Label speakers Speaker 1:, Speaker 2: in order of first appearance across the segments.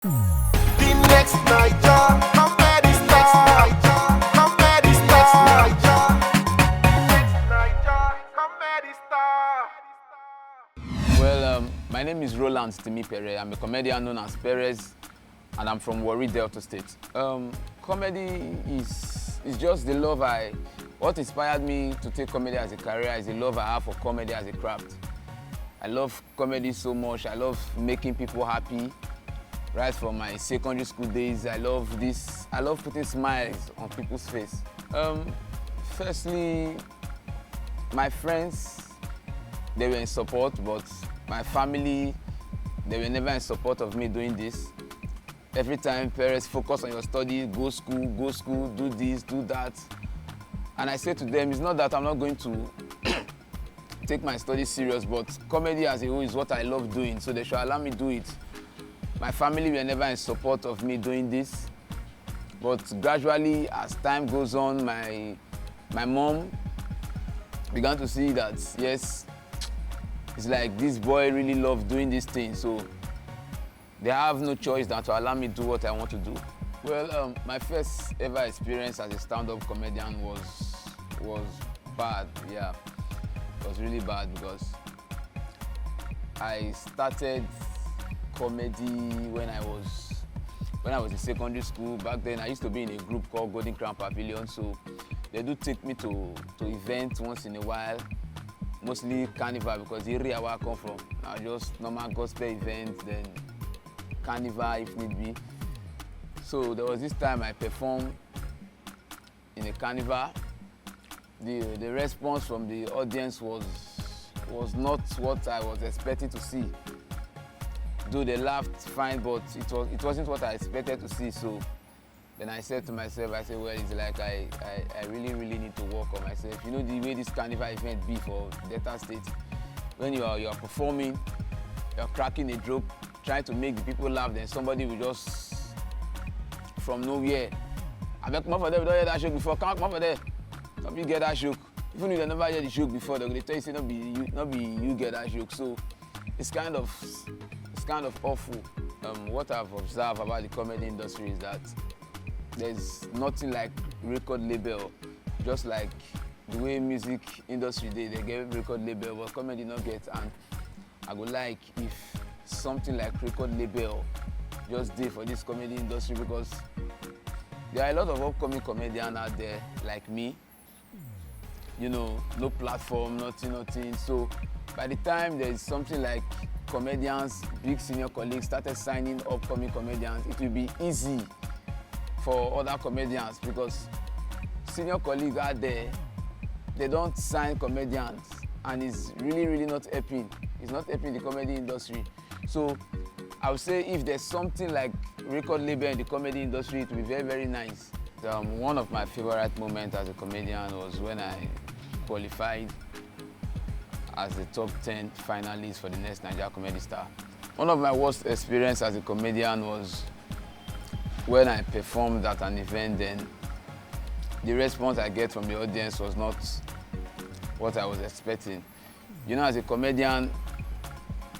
Speaker 1: The Nextnaijacomedystar.
Speaker 2: My name is Perez. I'm a comedian known as Perez, and I'm from Warri, Delta State. Comedy is just the love what inspired me to take comedy as a career is the love I have for comedy as a craft. I love comedy so much. I love making people happy. Right from my secondary school days, I love putting smiles on people's face. Firstly, my friends, they were in support, but my family, they were never in support of me doing this. Every time, parents, focus on your studies, go school, do this, do that. And I say to them, it's not that I'm not going to take my studies serious, but comedy as a whole is what I love doing, so they should allow me do it. My family were never in support of me doing this, but gradually, as time goes on, my mom began to see that, yes, it's like this boy really loves doing this thing, so they have no choice than to allow me to do what I want to do. Well, my first ever experience as a stand-up comedian was bad, yeah. It was really bad because I started comedy when I was in secondary school. Back then, I used to be in a group called Golden Crown Pavilion, so they do take me to events once in a while, mostly carnival because the area where I come from. Now just normal gospel events, then carnival if need be. So there was this time I performed in a carnival. The response from the audience was not what I was expecting to see. Though they laughed fine, but it wasn't what I expected to see. So then I said to myself, well, it's like I really need to work on myself. You know the way this carnival event be for Delta State, when you are performing, you're cracking a joke, trying to make the people laugh, then somebody will just from nowhere, I beg come up for there, we don't hear that joke before, come up for there. Some people get that joke. Even if they never hear the joke before, they're going to tell you, say, not be you get that joke. So it's kind of awful. What I've observed about the comedy industry is that there's nothing like record label. Just like the way music industry they get record label, but comedy not get. And I would like if something like record label just did for this comedy industry, because there are a lot of upcoming comedians out there like me. You know, no platform, nothing. So by the time there's something like comedians, big senior colleagues started signing upcoming comedians, it will be easy for other comedians, because senior colleagues out there, they don't sign comedians, and it's really not helping. It's not helping the comedy industry. So I would say if there's something like record label in the comedy industry, it will be very nice. One of my favorite moments as a comedian was when I qualified as the top 10 finalist for the Nextnaijacomedystar. One of my worst experiences as a comedian was when I performed at an event, then the response I get from the audience was not what I was expecting. You know, as a comedian,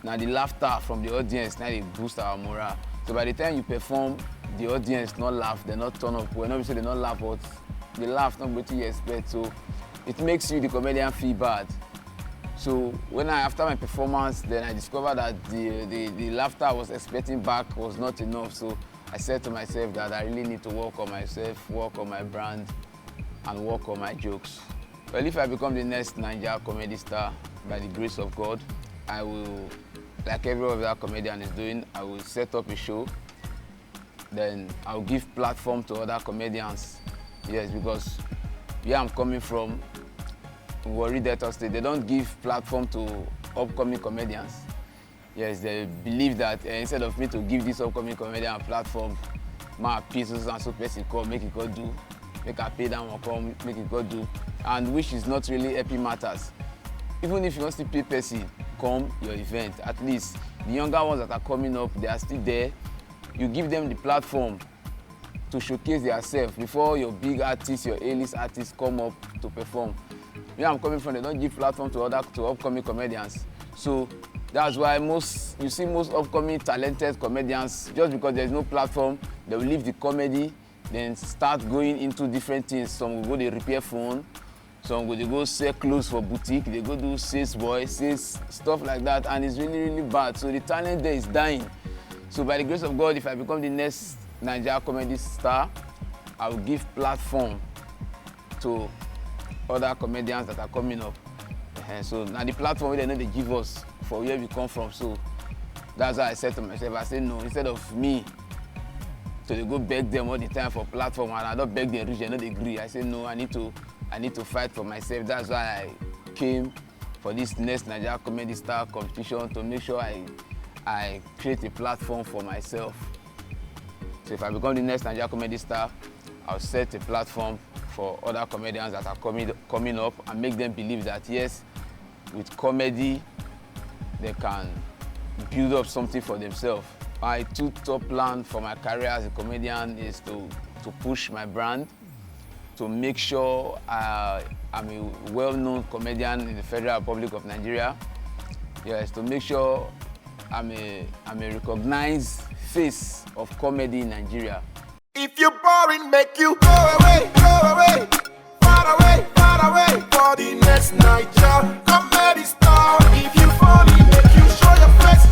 Speaker 2: now the laughter from the audience, now they boost our morale. So by the time you perform, the audience not laugh, they not turn up. Well, not say they not laugh, but they laugh not what you expect. So it makes you, the comedian, feel bad. So after my performance, then I discovered that the laughter I was expecting back was not enough. So I said to myself that I really need to work on myself, work on my brand, and work on my jokes. Well, if I become the next Nextnaijacomedystar, by the grace of God, I will, like every other comedian is doing, I will set up a show. Then I'll give platform to other comedians. Yes, because where I'm coming from, Warri, Delta State, they don't give platform to upcoming comedians. Yes, they believe that instead of me to give this upcoming comedian a platform, my pieces and so person come, make it go do, make I pay them or come, make it go do, and which is not really helping matters. Even if you want to pay person, come your event. At least the younger ones that are coming up, they are still there. You give them the platform to showcase themselves before your big artists, your A-list artists come up to perform. Where I'm coming from, they don't give platform to upcoming comedians. So That's why you see most upcoming talented comedians, just because there's no platform, they will leave the comedy, then start going into different things. Some will go to repair phone, some will go sell clothes for boutique, they go do sales boy, sales, stuff like that, and it's really, really bad. So the talent there is dying. So by the grace of God, if I become the next Naija comedy star, I will give platform to other comedians that are coming up. And so now the platform they know they give us for where we come from. So that's why I said to myself, I said no, instead of me so they go beg them all the time for platform, and I don't beg them reach, they don't agree. I said no, I need to fight for myself. That's why I came for this next Nextnaijacomedystar competition, to make sure I create a platform for myself. So if I become the next Nextnaijacomedystar, I'll set a platform for other comedians that are coming up, and make them believe that yes, with comedy they can build up something for themselves. My top plan for my career as a comedian is to push my brand, to make sure I'm a well-known comedian in the Federal Republic of Nigeria. Yes, to make sure I'm a recognized face of comedy in Nigeria.
Speaker 1: If you're boring, make you go away, far away, for the next Nextnaijacomedystar. If you funny, make you show your face.